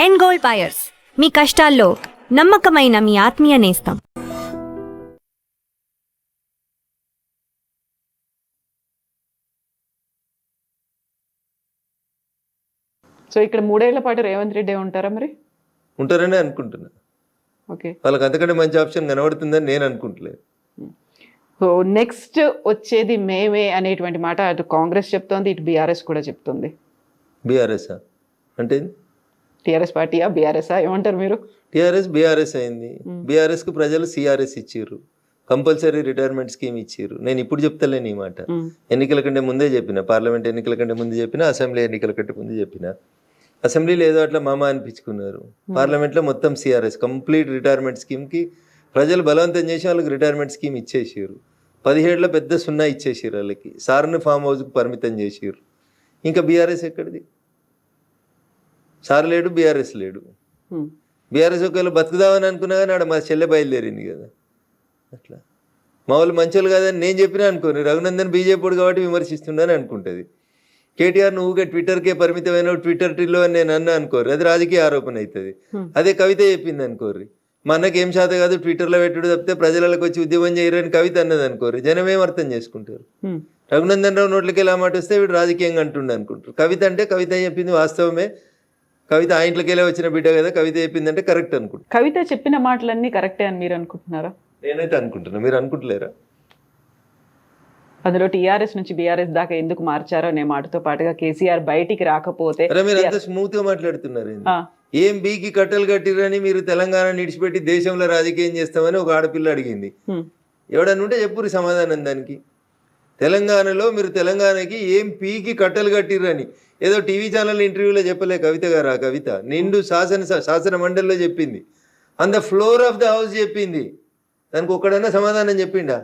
End gold buyers, మీ కష్టాల్లో నమ్మకమైన మీ ఆత్మీయ నేస్తం. సో ఇక్కడ 3 ఏళ్ల పాటు రేవంత్ రెడ్డి ఉంటారా మరి? ఉంటారని అనుకుంటున్నా. ఓకే, వాళ్ళకి అంతకంటే మంచి ఆప్షన్ కనబడుతుందని నేను అనుకుంటలేదు. సో నెక్స్ట్ వచ్చేది మేమే అనేటువంటి మాట అటు కాంగ్రెస్ చెప్తోంది, ఇటు బీఆర్ఎస్ కూడా చెప్తుంది. బీఆర్ఎస్ఆ అంటే టీఆర్ఎస్ పార్టీయా బీఆర్ఎస్ఆ ఏమంటారు మీరు? టీఆర్ఎస్ బీఆర్ఎస్ అయింది. బీఆర్ఎస్కు ప్రజలు సిఆర్ఎస్ ఇచ్చిర్రు, కంపల్సరీ రిటైర్మెంట్ స్కీమ్ ఇచ్చిర్రు. నేను ఇప్పుడు చెప్తలేను ఈ మాట, ఎన్నికల కంటే ముందే చెప్పిన, పార్లమెంట్ ఎన్నికల కంటే ముందు చెప్పిన, అసెంబ్లీ ఎన్నికల కంటే ముందు చెప్పిన. అసెంబ్లీలో ఏదో అట్లా మామ అనిపించుకున్నారు, పార్లమెంట్లో మొత్తం సిఆర్ఎస్ కంప్లీట్ రిటైర్మెంట్ స్కీమ్కి ప్రజలు బలవంతం చేసి వాళ్ళకి రిటైర్మెంట్ స్కీమ్ ఇచ్చేసారు. 17లో పెద్ద సున్నా ఇచ్చేసారు వాళ్ళకి, సార్ని ఫామ్ హౌస్కి పరిమితం చేసారు. ఇంకా బీఆర్ఎస్ ఎక్కడిది? సార్ లేడు, బీఆర్ఎస్ లేడు. బీఆర్ఎస్ ఒకవేళ బతుకుదామని అనుకున్నా కానీ ఆడ మా చెల్లె బయలుదేరింది కదా. అట్లా మా వాళ్ళు మంచోళ్ళు కాదని నేను చెప్పినా అనుకోని, రఘునందన్ బీజేపీ కాబట్టి విమర్శిస్తుండని అనుకుంటుంది. కేటీఆర్ నువ్వుగా ట్విట్టర్కే పరిమితమైన ట్విట్టర్ టిల్లో అని నేను అన్నా అనుకోరు, అది రాజకీయ ఆరోపణ అవుతుంది. అదే కవిత చెప్పింది అనుకోర్రి, మా అన్నకి ఏం శాత కాదు ట్విట్టర్లో పెట్టుడు తప్పితే ప్రజలకు వచ్చి ఉద్యమం చేయరని కవిత అన్నది అనుకోరు, జనం ఏం అర్థం చేసుకుంటారు? రఘునందన్ రావు నోట్లకి ఎలా మాట వస్తే వీడు రాజకీయంగా అంటుండే అనుకుంటారు. కవిత అంటే కవిత చెప్పింది వాస్తవమే, కవిత ఆ ఇంట్లోకి వెళ్ళి వచ్చిన బిడ్డ కదా, కవిత చెప్పిందంటే కరెక్ట్ అనుకుంటా. కవిత చెప్పిన మాటలన్నీ కరెక్టే అని మీరు అనుకుంటున్నారా? నేనైతే అనుకుంటున్నా, మీరు అనుకుంటలేరా? అందులో టీఆర్ఎస్ నుంచి బీఆర్ఎస్ దాకా ఎందుకు మార్చారో అనే మాటతో పాటుగా కేసీఆర్ బయటికి రాకపోతే మీరు అంత స్మూత్ గా మాట్లాడుతున్నారు. ఏం బీకి కట్టలు కట్టిరని మీరు తెలంగాణ నిడిచిపెట్టి దేశంలో రాజకీయం చేస్తామని ఒక ఆడపిల్ల అడిగింది. ఎవడన్నా ఉంటే చెప్పురు సమాధానం దానికి. తెలంగాణలో మీరు తెలంగాణకి ఏం పీకి కట్టలు కట్టిరని ఏదో టీవీ ఛానల్ ఇంటర్వ్యూలో చెప్పలే కవిత గారు. ఆ కవిత నిండు శాసన మండలిలో చెప్పింది, on the floor of the house చెప్పింది. దానికి ఒక్కడన్నా సమాధానం చెప్పిండా?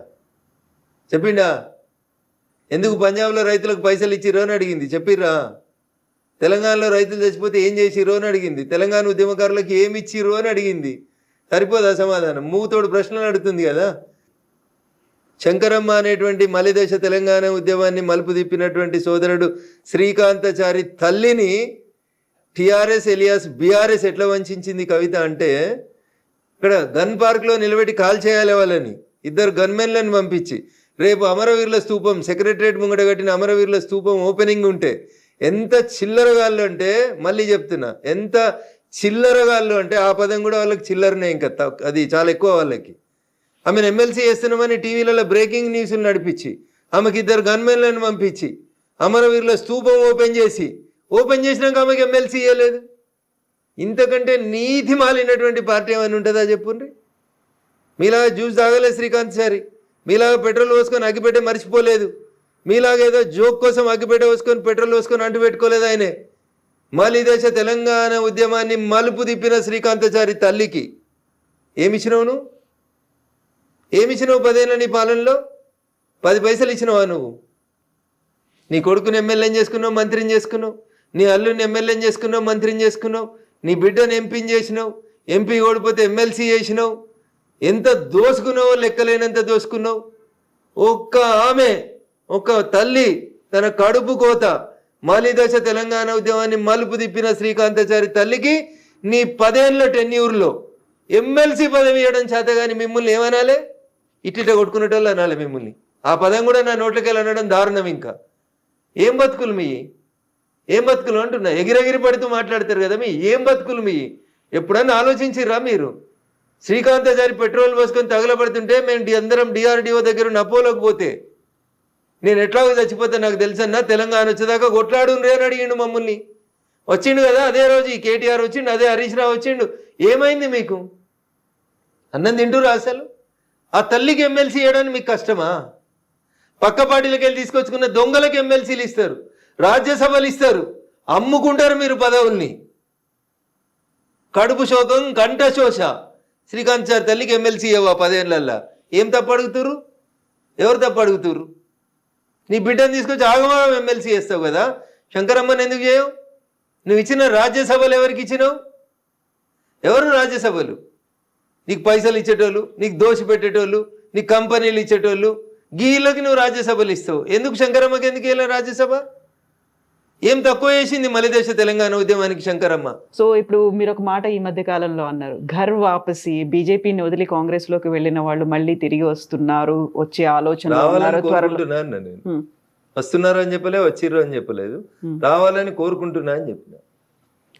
ఎందుకు పంజాబ్లో రైతులకు పైసలు ఇచ్చిరో అని అడిగింది, చెప్పిర్రా? తెలంగాణలో రైతులు చచ్చిపోతే ఏం చేసిరో అని అడిగింది, తెలంగాణ ఉద్యమకారులకు ఏమి ఇచ్చిరో అని అడిగింది. సరిపోదా సమాధానం? మూతోడు ప్రశ్నలు అడుగుతుంది కదా. శంకరమ్మ అనేటువంటి మలిదశ తెలంగాణ ఉద్యమాన్ని మలుపు తిప్పినటువంటి సోదరుడు శ్రీకాంతాచారి తల్లిని టీఆర్ఎస్ ఎలియాస్ బీఆర్ఎస్ ఎట్లా వంచింది కవిత అంటే, ఇక్కడ గన్ పార్క్లో నిలబెట్టి కాల్ చేయాలి వాళ్ళని, 2 గన్మెన్లను పంపించి. రేపు అమరవీరుల స్తూపం సెక్రటరేట్ ముంగట కట్టిన అమరవీరుల స్తూపం ఓపెనింగ్ ఉంటే ఎంత చిల్లరగాళ్ళు అంటే, మళ్ళీ చెప్తున్నా, ఎంత చిల్లరగాళ్ళు అంటే ఆ పదం కూడా వాళ్ళకి చిల్లరనే, ఇంకా అది చాలా ఎక్కువ వాళ్ళకి. ఆమెను ఎమ్మెల్సీ చేస్తున్నామని టీవీలలో బ్రేకింగ్ న్యూస్లు నడిపించి, ఆమెకి 2 గన్మెన్లను పంపించి అమరవీరుల స్తూపం ఓపెన్ చేసినాక ఆమెకి ఎమ్మెల్సీ ఇవ్వలేదు. ఇంతకంటే నీతి మాలినటువంటి పార్టీ ఏమైనా ఉంటుందా చెప్పుండ్రి? మీలాగా జ్యూస్ తాగలేదు శ్రీకాంత్ సారి, మీలాగా పెట్రోల్ పోసుకొని అగ్గిపెట్టే మర్చిపోలేదు, మీలాగా ఏదో జోక్ కోసం అగ్గిపెట్ట పోసుకొని పెట్రోల్ పోసుకొని అంటు పెట్టుకోలేదు. ఆయనే మలిదశ తెలంగాణ ఉద్యమాన్ని మలుపు తిప్పిన శ్రీకాంతాచారి తల్లికి ఏమిచ్చినావు నువ్వు? 10 ఏళ్ళ నీ పాలనలో 10 పైసలు ఇచ్చినావా నువ్వు? నీ కొడుకుని ఎమ్మెల్యేని చేసుకున్నావు, మంత్రిని చేసుకున్నావు, నీ అల్లుని ఎమ్మెల్యేని చేసుకున్నావు, మంత్రిని చేసుకున్నావు, నీ బిడ్డను ఎంపీని చేసినావు, ఎంపీ ఓడిపోతే ఎమ్మెల్సీ చేసినావు. ఎంత దోసుకున్నావో లెక్కలేనంత దోసుకున్నావు. ఒక్క తల్లి తన కడుపు కోత మలిదశ తెలంగాణ ఉద్యమాన్ని మలుపు తిప్పిన శ్రీకాంతాచారి తల్లికి నీ 10 ఏళ్ళ టెన్యూర్లో ఎమ్మెల్సీ పదవి ఇవ్వడం చేత కానీ మిమ్మల్ని ఏమనాలే? ఇట్టిట కొట్టుకునేటోళ్ళు అనాలి మిమ్మల్ని. ఆ పదం కూడా నా నోట్లకి వెళ్ళి అనడం దారుణం. ఇంకా ఏం బతుకులు మీ? ఏం బతుకులు అంటున్నా, ఎగిరెగిరి పడుతూ మాట్లాడతారు కదా మీ. ఏం బతుకులు మీ? ఎప్పుడన్నా ఆలోచించిర్రా మీరు? శ్రీకాంతాచారి పెట్రోల్ పోసుకొని తగలబడుతుంటే మేము అందరం డిఆర్డిఓ దగ్గర నపోలోకి పోతే, నేను ఎట్లాగో చచ్చిపోతే నాకు తెలుసన్నా, తెలంగాణ వచ్చేదాకా కొట్లాడుండ్రే అని అడిగిండు మమ్మల్ని. వచ్చిండు కదా అదే రోజు ఈ కేటీఆర్ వచ్చిండు, అదే హరీష్ రావు వచ్చిండు. ఏమైంది మీకు? అన్నం తింటురా అసలు? ఆ తల్లికి ఎమ్మెల్సీ చేయడానికి మీకు కష్టమా? పక్క పార్టీలకు వెళ్ళి తీసుకొచ్చుకున్న దొంగలకు ఎమ్మెల్సీలు ఇస్తారు, రాజ్యసభలు ఇస్తారు, అమ్ముకుంటారు మీరు పదవుల్ని. కడుపు శోకం కంఠ శోష. శ్రీకాంత్ సార్ తల్లికి ఎమ్మెల్సీ ఇవ్వవా 10 ఏళ్ళల్లో? ఏం తప్పు అడుగుతురు? ఎవరు తప్పు అడుగుతురు? నీ బిడ్డను తీసుకొచ్చి ఆగమాగం ఎమ్మెల్సీ చేస్తావు కదా. శంకరమ్మని ఎందుకు చేయవు? నువ్వు ఇచ్చిన రాజ్యసభలు ఎవరికి ఇచ్చినావు? ఎవరు రాజ్యసభలు? నీకు పైసలు ఇచ్చేటోళ్ళు, నీకు దోషి పెట్టేటోళ్ళు, నీకు కంపెనీలు ఇచ్చేటోళ్ళు, గీళ్ళకి నువ్వు రాజ్యసభలు ఇస్తావు. ఎందుకు శంకరమ్మకి ఎందుకు వెళ్ళా రాజ్యసభ? ఏం తక్కువ చేసింది మలిదేశ తెలంగాణ ఉద్యమానికి శంకరమ్మ? సో ఇప్పుడు మీరు ఒక మాట ఈ మధ్య కాలంలో అన్నారు, ఘర్ వాపసి, బీజేపీని వదిలి కాంగ్రెస్ లోకి వెళ్ళిన వాళ్ళు మళ్ళీ తిరిగి వస్తున్నారు, వచ్చే ఆలోచన రావాలని కోరుకుంటున్నాను నేను. వస్తున్నారు అని చెప్పలే, వచ్చిర్రు అని చెప్పలేదు, రావాలని కోరుకుంటున్నా అని చెప్పిన.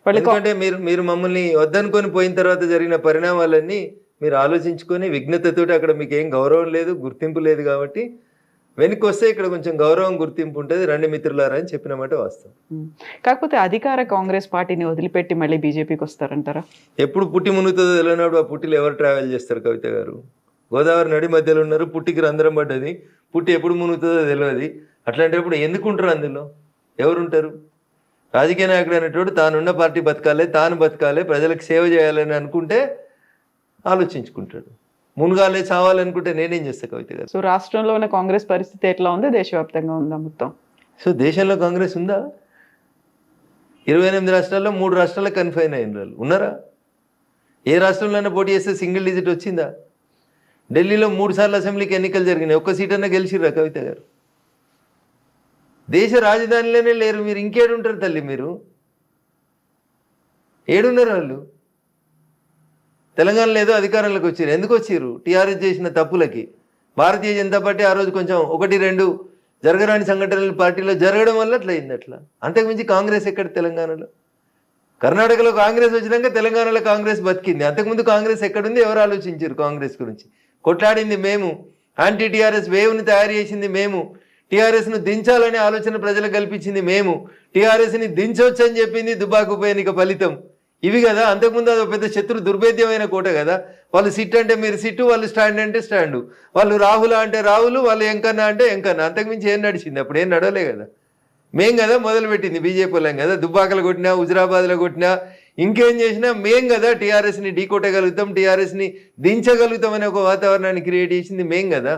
ఎందుకంటే మీరు మమ్మల్ని వద్దనుకొని పోయిన తర్వాత జరిగిన పరిణామాలన్నీ మీరు ఆలోచించుకొని విఘ్నతతోటి అక్కడ మీకు ఏం గౌరవం లేదు, గుర్తింపు లేదు, కాబట్టి వెనక్కి వస్తే ఇక్కడ కొంచెం గౌరవం గుర్తింపు ఉంటుంది, రండి మిత్రులారా అని చెప్పినమాట వాస్తవం. కాకపోతే అధికార కాంగ్రెస్ పార్టీని వదిలిపెట్టి మళ్ళీ బీజేపీకి వస్తారంటారా? ఎప్పుడు పుట్టి మునుగుతుందో తెలియనప్పుడు ఆ పుట్టిలో ఎవరు ట్రావెల్ చేస్తారు కవిత గారు? గోదావరి నడి మధ్యలో ఉన్నారు, పుట్టికి రంధ్రం పడ్డది, పుట్టి ఎప్పుడు మునుగుతుందో తెలియదు. అట్లాంటప్పుడు ఎందుకు ఉంటారు అందులో? ఎవరుంటారు? రాజకీయ నాయకుడు అనేటోడు తానున్న పార్టీ బతకాలి, తాను బతకాలి, ప్రజలకు సేవ చేయాలని అనుకుంటే ఆలోచించుకుంటాడు. మునుగాలే చావాలనుకుంటే నేనేం చేస్తా కవిత గారు? సో రాష్ట్రంలో ఉన్న కాంగ్రెస్ పరిస్థితి ఎట్లా ఉంది, దేశవ్యాప్తంగా ఉందా మొత్తం? సో దేశంలో కాంగ్రెస్ ఉందా? 28 రాష్ట్రాల్లో 3 రాష్ట్రాల్లో కన్ఫైన్ అయిన వాళ్ళు ఉన్నారా? ఏ రాష్ట్రంలోనే పోటీ చేస్తే సింగిల్ డిజిట్ వచ్చిందా? ఢిల్లీలో 3 సార్లు అసెంబ్లీకి ఎన్నికలు జరిగినాయి, ఒక్క సీట్ అన్నా గెలిచిర్రా కవిత గారు? దేశ రాజధానిలోనే లేరు, మీరు ఇంకేడుంటారు తల్లి? మీరు ఏడున్నారు? వాళ్ళు తెలంగాణలో ఏదో అధికారంలోకి వచ్చారు, ఎందుకు వచ్చారు? టీఆర్ఎస్ చేసిన తప్పులకి. భారతీయ జనతా పార్టీ ఆ రోజు కొంచెం 1-2 జరగరాని సంఘటనలు పార్టీలో జరగడం వల్ల అట్లా అయింది. అట్లా అంతకుమించి కాంగ్రెస్ ఎక్కడ తెలంగాణలో? కర్ణాటకలో కాంగ్రెస్ వచ్చినాక తెలంగాణలో కాంగ్రెస్ బతికింది. అంతకుముందు కాంగ్రెస్ ఎక్కడుంది? ఎవరు ఆలోచించారు కాంగ్రెస్ గురించి? కొట్లాడింది మేము, యాంటీ టీఆర్ఎస్ వేవ్ని తయారు చేసింది మేము, టీఆర్ఎస్ను దించాలనే ఆలోచన ప్రజలకు కల్పించింది మేము, టీఆర్ఎస్ని దించవచ్చు అని చెప్పింది దుబాకు ఉప ఎన్నిక ఫలితం. ఇవి కదా. అంతకుముందు అది పెద్ద శత్రు దుర్భేద్యమైన కోట కదా. వాళ్ళు సిట్ అంటే మీరు సిట్టు, వాళ్ళు స్టాండ్ అంటే స్టాండు, వాళ్ళు రాహుల అంటే రాహులు, వాళ్ళు ఎంకన్నా అంటే ఎంకన్నా. అంతకుమించి ఏం నడిచింది? అప్పుడు ఏం నడవలే కదా. మేం కదా మొదలుపెట్టింది, బీజేపీ వాళ్ళం కదా. దుబ్బాకలు కొట్టినా, హుజరాబాద్లో కొట్టినా, ఇంకేం చేసినా మేం కదా టీఆర్ఎస్ని ఢీ కొట్టగలుగుతాం, టీఆర్ఎస్ని దించగలుగుతాం అనే ఒక వాతావరణాన్ని క్రియేట్ చేసింది మేం కదా.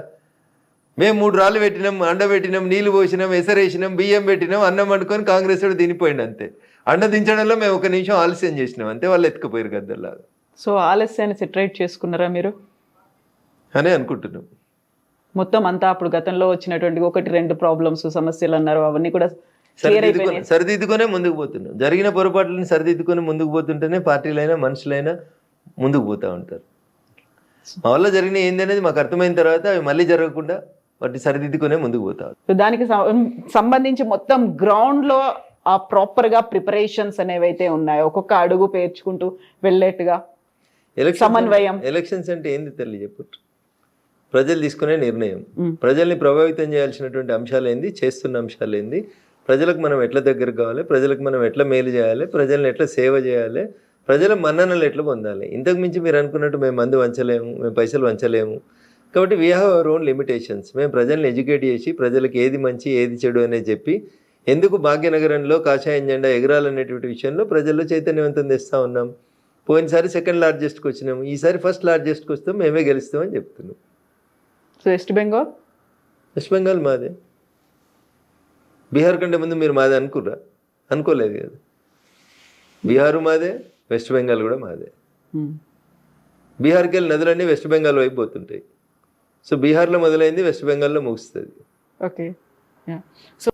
మేము 3 రాళ్ళు పెట్టినాం, అండ పెట్టినాం, నీళ్లు పోసినాం, ఎసరేసినాం, బియ్యం పెట్టినాం, అన్నం వండుకొని కాంగ్రెస్ వాడు తినిపోయింది అంతే. అండ దించడంలో మేము 1 నిమిషం ఆలస్యం చేసినాం అంతే, వాళ్ళు ఎత్తుకుపోయారు గద్దల్లాగా. సో ఆలస్యాన్ని సెటరేట్ చేసుకున్నారా మీరు అని అనుకుంటున్నాం. మొత్తం అంతా అప్పుడు గతంలో వచ్చినటువంటి 1-2 ప్రాబ్లమ్స్, సమస్యలు అన్నారు, అవన్నీ కూడా సరిదిద్దుకునే ముందుకు పోతున్నాం. జరిగిన పొరపాట్లను సరిదిద్దుకొని ముందుకు పోతుంటేనే పార్టీలైనా మనుషులైనా ముందుకు పోతూ ఉంటారు. మా వల్ల జరిగిన ఏంది అనేది మాకు అర్థమైన తర్వాత అవి మళ్ళీ జరగకుండా వాటిని సరిదిద్దుకునే ముందుకు పోతారు. దానికి సంబంధించి మొత్తం గ్రౌండ్ లో ఆ ప్రాపర్ గా ప్రిపరేషన్స్ అనేవైతే ఉన్నాయో, ఒక్కొక్క అడుగు పేర్చుకుంటూ వెళ్ళేట్టుగా సమన్వయం. ఎలక్షన్స్ అంటే ఏంది తల్లి చెప్పు? ప్రజలు తీసుకునే నిర్ణయం, ప్రజల్ని ప్రభావితం చేయాల్సినటువంటి అంశాలు ఏంది, చేస్తున్న అంశాలు ఏంది, ప్రజలకు మనం ఎట్లా దగ్గర కావాలి, ప్రజలకు మనం ఎట్లా మేలు చేయాలి, ప్రజల్ని ఎట్లా సేవ చేయాలి, ప్రజల మన్ననలు ఎట్లా పొందాలి. ఇంతకు మించి మీరు అనుకున్నట్టు మేము మందు వంచలేము, మేము పైసలు వంచలేము. కాబట్టి we have our own limitations. మేము ప్రజల్ని ఎడ్యుకేట్ చేసి ప్రజలకు ఏది మంచి ఏది చెడు అనేది చెప్పి ఎందుకు భాగ్యనగరంలో కాషాయం జెండా ఎగరాలనేటువంటి విషయంలో ప్రజల్లో చైతన్యవంతం తెస్తూ ఉన్నాం. పోయినసారి 2nd లార్జెస్ట్కి వచ్చినాము, ఈసారి 1st లార్జెస్ట్కి వస్తాం, మేమే గెలుస్తామని చెప్తున్నాం. సో వెస్ట్ బెంగాల్ మాదే. బీహార్ కంటే ముందు మీరు మాదే అనుకుర్రా? అనుకోలేదు కదా. బీహారు మాదే, వెస్ట్ బెంగాల్ కూడా మాదే. బీహార్కి వెళ్ళి నదులన్నీ వెస్ట్ బెంగాల్ వైపు పోతుంటాయి. సో బీహార్లో మొదలైంది, వెస్ట్ బెంగాల్లో ముగుస్తుంది. ఓకే. సో